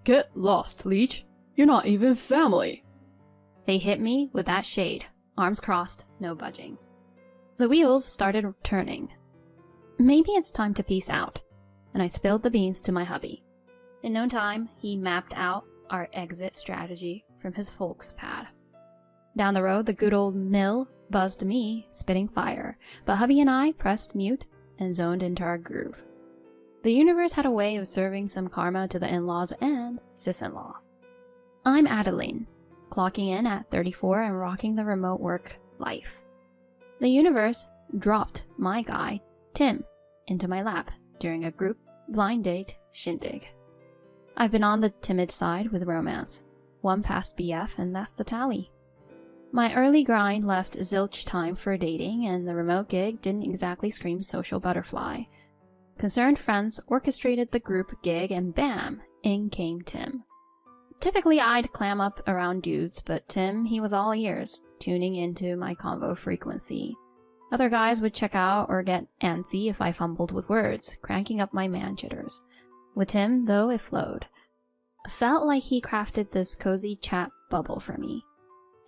Get lost, leech. You're not even family. They hit me with that shade, arms crossed, no budging. The wheels started turning. Maybe it's time to peace out, and I spilled the beans to my hubby. In no time, he mapped out our exit strategy from his folks' pad. Down the road, the good old mill buzzed me, spitting fire, but hubby and I pressed mute and zoned into our groove. The universe had a way of serving some karma to the in-laws and sis-in-law. I'm Adeline, clocking in at 34 and rocking the remote work life. The universe dropped my guy, Tim, into my lap during a group blind date shindig. I've been on the timid side with romance. One past BF and that's the tally. My early grind left zilch time for dating, and the remote gig didn't exactly scream social butterfly. Concerned friends orchestrated the group gig and bam, in came Tim. Typically I'd clam up around dudes, but Tim, he was all ears, tuning into my convo frequency. Other guys would check out or get antsy if I fumbled with words, cranking up my man jitters. With Tim, though, it flowed. Felt like he crafted this cozy chat bubble for me.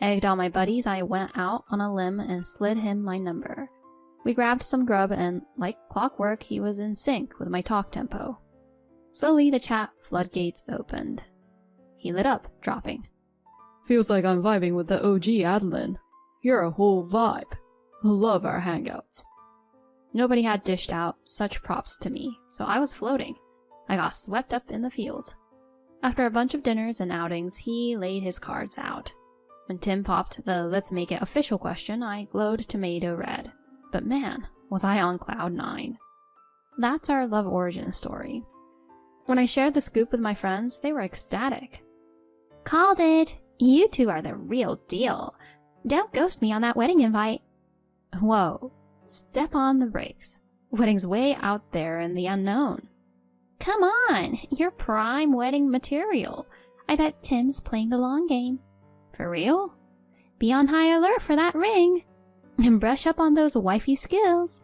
Egged on my buddies, I went out on a limb and slid him my number. We grabbed some grub and, like clockwork, he was in sync with my talk tempo. Slowly the chat floodgates opened. He lit up, dropping. Feels like I'm vibing with the OG Adeline. You're a whole vibe. I love our hangouts. Nobody had dished out such props to me, so I was floating. I got swept up in the feels. After a bunch of dinners and outings, he laid his cards out. When Tim popped the let's make it official question, I glowed tomato red. But man, was I on cloud 9. That's our love origin story. When I shared the scoop with my friends, they were ecstatic. Called it! You two are the real deal. Don't ghost me on that wedding invite. Whoa, step on the brakes. Wedding's way out there in the unknown. Come on, you're prime wedding material. I bet Tim's playing the long game. For real? Be on high alert for that ring. And brush up on those wifey skills.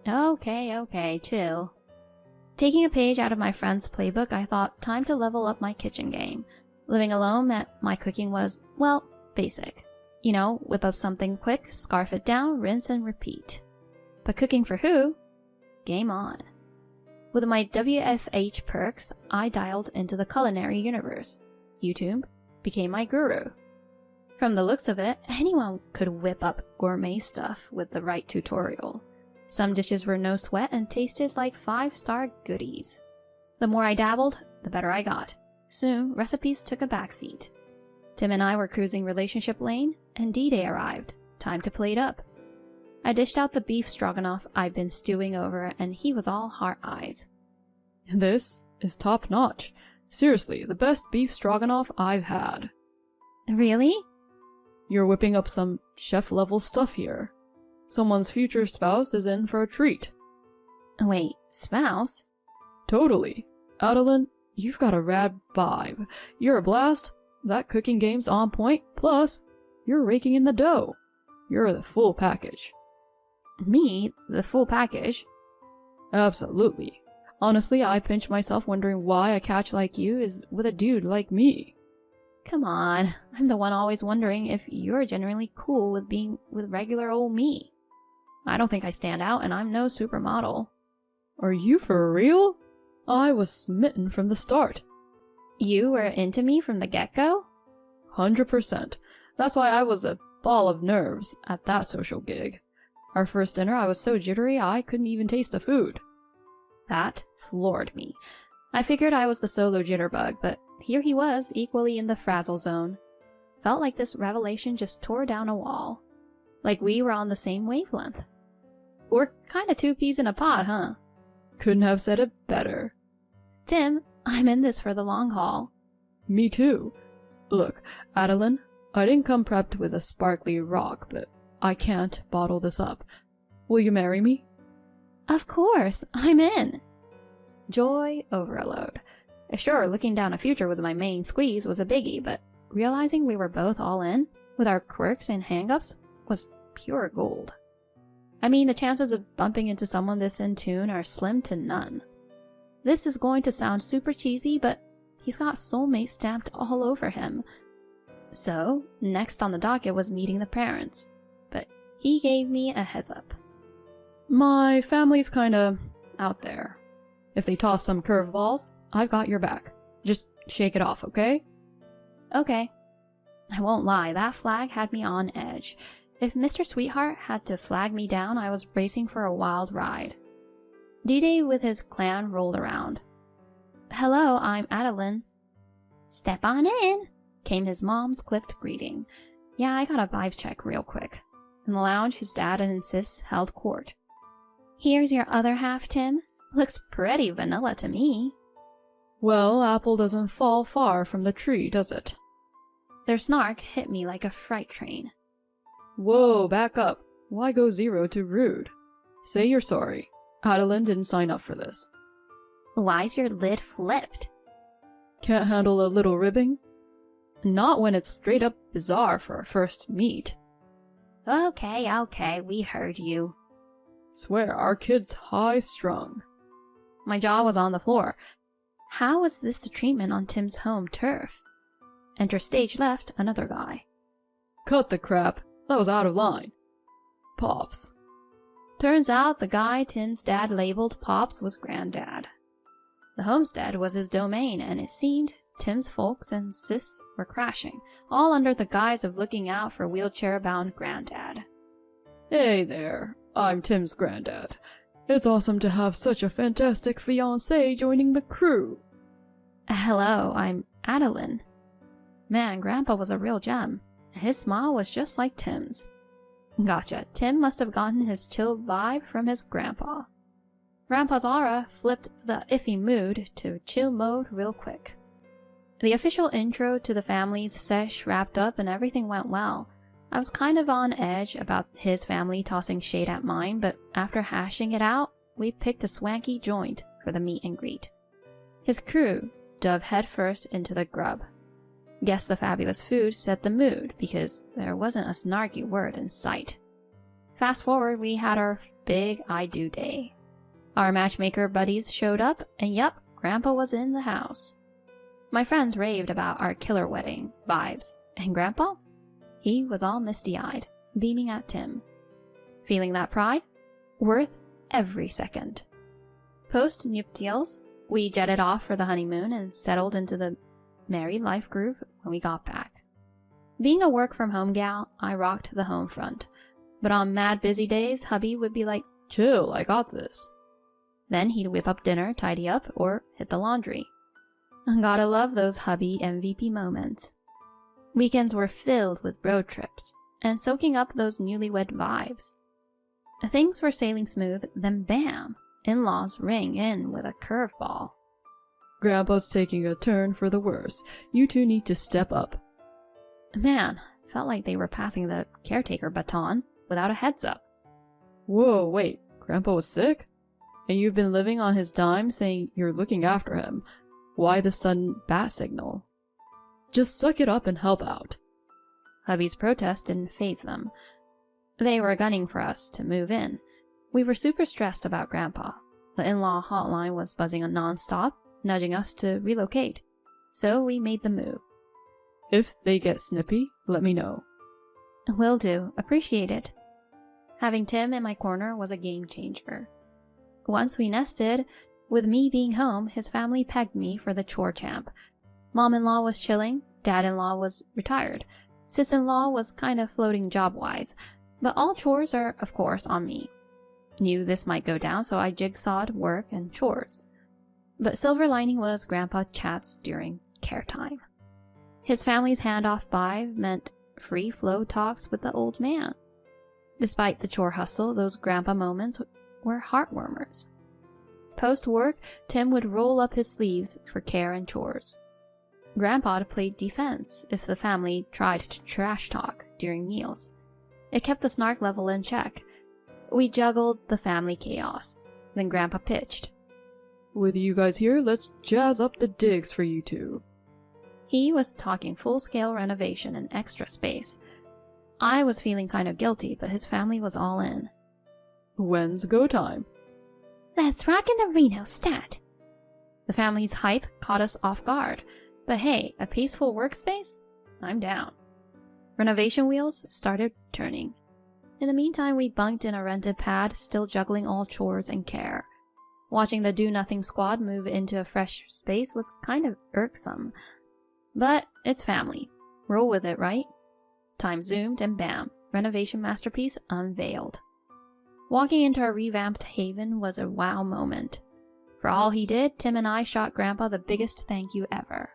Okay, chill. Taking a page out of my friend's playbook, I thought time to level up my kitchen game. Living alone meant my cooking was, well, basic. You know, whip up something quick, scarf it down, rinse and repeat. But cooking for who? Game on. With my WFH perks, I dialed into the culinary universe. YouTube became my guru. From the looks of it, anyone could whip up gourmet stuff with the right tutorial. Some dishes were no sweat and tasted like 5-star goodies. The more I dabbled, the better I got. Soon, recipes took a backseat. Tim and I were cruising relationship lane, and D-Day arrived. Time to plate up. I dished out the beef stroganoff I'd been stewing over, and he was all heart eyes. This is top notch. Seriously, the best beef stroganoff I've had. Really? You're whipping up some chef-level stuff here. Someone's future spouse is in for a treat. Wait, spouse? Totally. Adeline, you've got a rad vibe. You're a blast. That cooking game's on point. Plus, you're raking in the dough. You're the full package. Me? The full package? Absolutely. Honestly, I pinch myself wondering why a catch like you is with a dude like me. Come on, I'm the one always wondering if you're genuinely cool with being with regular old me. I don't think I stand out, and I'm no supermodel. Are you for real? I was smitten from the start. You were into me from the get-go? 100%. That's why I was a ball of nerves at that social gig. Our first dinner, I was so jittery I couldn't even taste the food. That floored me. I figured I was the solo jitterbug, but here he was, equally in the frazzle zone. Felt like this revelation just tore down a wall. Like we were on the same wavelength. We're kinda two peas in a pod, huh? Couldn't have said it better. Tim, I'm in this for the long haul. Me too. Look, Adeline, I didn't come prepped with a sparkly rock, but I can't bottle this up. Will you marry me? Of course, I'm in. Joy overload. Sure, looking down a future with my main squeeze was a biggie, but realizing we were both all in, with our quirks and hang-ups, was pure gold. I mean, the chances of bumping into someone this in tune are slim to none. This is going to sound super cheesy, but He's got soulmate stamped all over him. So, next on the docket was meeting the parents. But he gave me a heads up. My family's kinda out there. If they toss some curveballs, I've got your back. Just shake it off, okay? Okay. I won't lie, that flag had me on edge. If Mr. Sweetheart had to flag me down, I was bracing for a wild ride. D-Day with his clan rolled around. "Hello, I'm Adeline." "Step on in," came his mom's clipped greeting. Yeah, I got a vibes check real quick. In the lounge, his dad and sis held court. "Here's your other half, Tim. Looks pretty vanilla to me." Well, apple doesn't fall far from the tree, does it? Their snark hit me like a freight train. Whoa, back up. Why go 0 to rude? Say you're sorry. Adeline didn't sign up for this. Why's your lid flipped? Can't handle a little ribbing? Not when it's straight up bizarre for a first meet. Okay, we heard you. Swear, our kid's high-strung. My jaw was on the floor. How was this the treatment on Tim's home turf? Enter stage left, another guy. Cut the crap. That was out of line. Pops. Turns out the guy Tim's dad labeled Pops was Granddad. The homestead was his domain, and it seemed Tim's folks and sis were crashing, all under the guise of looking out for wheelchair-bound Granddad. Hey there, I'm Tim's granddad. It's awesome to have such a fantastic fiancé joining the crew. Hello, I'm Adeline. Man, Grandpa was a real gem. His smile was just like Tim's. Gotcha, Tim must have gotten his chill vibe from his grandpa. Grandpa's aura flipped the iffy mood to chill mode real quick. The official intro to the family's sesh wrapped up and everything went well. I was kind of on edge about his family tossing shade at mine, but after hashing it out, we picked a swanky joint for the meet and greet. His crew dove headfirst into the grub. Guess the fabulous food set the mood, because there wasn't a snarky word in sight. Fast forward, we had our big I do day. Our matchmaker buddies showed up, and yep, Grandpa was in the house. My friends raved about our killer wedding vibes, and Grandpa? He was all misty-eyed, beaming at Tim. Feeling that pride? Worth every second. Post-nuptials, we jetted off for the honeymoon and settled into the married life groove when we got back. Being a work-from-home gal, I rocked the home front. But on mad busy days, hubby would be like, "Chill, I got this." Then he'd whip up dinner, tidy up, or hit the laundry. Gotta love those hubby MVP moments. Weekends were filled with road trips, and soaking up those newlywed vibes. Things were sailing smooth, then bam! In-laws ring in with a curveball. Grandpa's taking a turn for the worse. You two need to step up. Man, felt like they were passing the caretaker baton without a heads up. Whoa, wait, Grandpa was sick? And you've been living on his dime saying you're looking after him. Why the sudden bat signal? Just suck it up and help out. Hubby's protest didn't faze them. They were gunning for us to move in. We were super stressed about Grandpa. The in-law hotline was buzzing non-stop, nudging us to relocate. So we made the move. If they get snippy, let me know. Will do. Appreciate it. Having Tim in my corner was a game changer. Once we nested, with me being home, his family pegged me for the chore champ. Mom-in-law was chilling, dad-in-law was retired, sis-in-law was kind of floating job-wise, but all chores are, of course, on me. Knew this might go down, so I jigsawed work and chores. But silver lining was Grandpa chats during care time. His family's handoff vibe meant free-flow talks with the old man. Despite the chore hustle, those Grandpa moments were heartwarmers. Post-work, Tim would roll up his sleeves for care and chores. Grandpa played defense if the family tried to trash talk during meals. It kept the snark level in check. We juggled the family chaos. Then Grandpa pitched. With you guys here, let's jazz up the digs for you two. He was talking full-scale renovation and extra space. I was feeling kind of guilty, but his family was all in. When's go time? Let's rock in the Reno stat. The family's hype caught us off guard, but hey, a peaceful workspace? I'm down. Renovation wheels started turning. In the meantime, we bunked in a rented pad, still juggling all chores and care. Watching the do-nothing squad move into a fresh space was kind of irksome. But it's family. Roll with it, right? Time zoomed and bam, renovation masterpiece unveiled. Walking into our revamped haven was a wow moment. For all he did, Tim and I shot Grandpa the biggest thank you ever.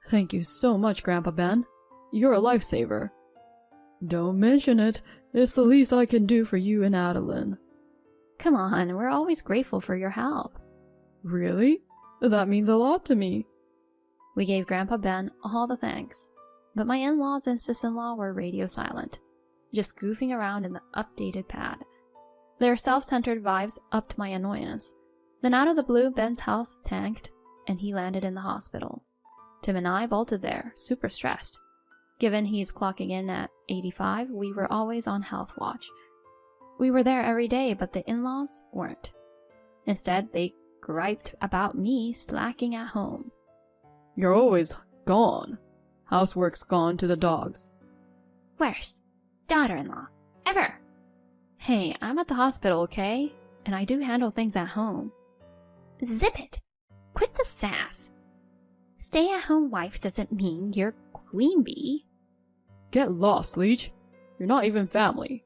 Thank you so much, Grandpa Ben. You're a lifesaver. Don't mention it. It's the least I can do for you and Adeline. Come on, we're always grateful for your help. Really? That means a lot to me. We gave Grandpa Ben all the thanks, but my in-laws and sis-in-law were radio silent, just goofing around in the updated pad. Their self-centered vibes upped my annoyance. Then out of the blue, Ben's health tanked, and he landed in the hospital. Tim and I bolted there, super stressed. Given he's clocking in at 85, we were always on health watch. We were there every day, but the in-laws weren't. Instead, they griped about me slacking at home. You're always gone. Housework's gone to the dogs. Worst daughter-in-law ever. Hey, I'm at the hospital, okay? And I do handle things at home. Zip it! Quit the sass. Stay-at-home wife doesn't mean you're queen bee. Get lost, Leech. You're not even family.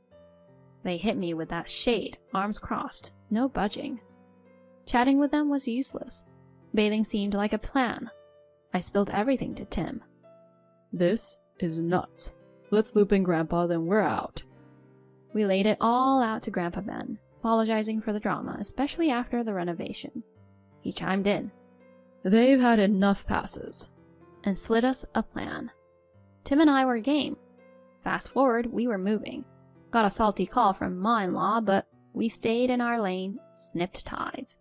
They hit me with that shade, arms crossed, no budging. Chatting with them was useless. Bathing seemed like a plan. I spilled everything to Tim. This is nuts. Let's loop in Grandpa, then we're out. We laid it all out to Grandpa Ben, apologizing for the drama, especially after the renovation. He chimed in. They've had enough passes. And slid us a plan. Tim and I were game. Fast forward, we were moving. Got a salty call from my in-law, but we stayed in our lane, snipped ties.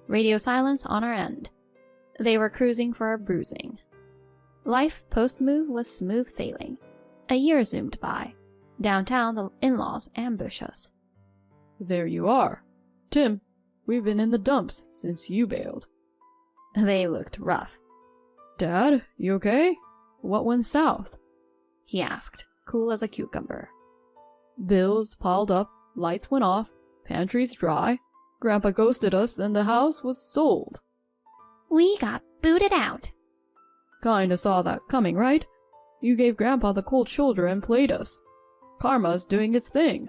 Radio silence on our end. They were cruising for a bruising. Life post-move was smooth sailing. A year zoomed by. Downtown, the in-laws ambush us. There you are. Tim, we've been in the dumps since you bailed. They looked rough. Dad, you okay? What went south? He asked, cool as a cucumber. Bills piled up, lights went off, pantries dry. Grandpa ghosted us, then the house was sold. We got booted out. Kinda saw that coming, right? You gave Grandpa the cold shoulder and played us. Karma's doing its thing.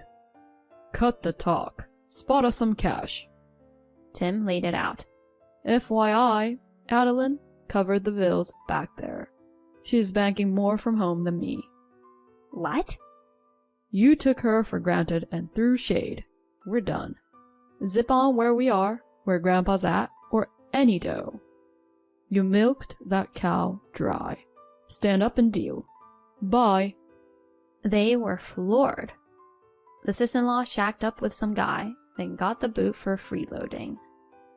Cut the talk. Spot us some cash. Tim laid it out. FYI, Adeline covered the bills back there. She's banking more from home than me. What? You took her for granted and threw shade. We're done. Zip on where we are, where Grandpa's at, or any dough. You milked that cow dry. Stand up and deal. Bye. They were floored. The sis-in-law shacked up with some guy, then got the boot for freeloading.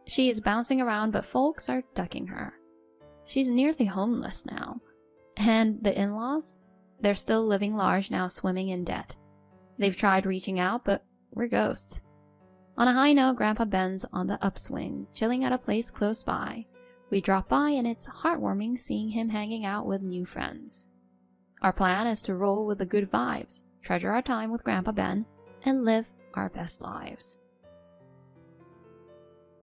She is bouncing around, but folks are ducking her. She's nearly homeless now. And the in-laws? They're still living large, now swimming in debt. They've tried reaching out, but we're ghosts. On a high note, Grandpa Ben's on the upswing, chilling at a place close by. We drop by and it's heartwarming seeing him hanging out with new friends. Our plan is to roll with the good vibes, treasure our time with Grandpa Ben, and live our best lives.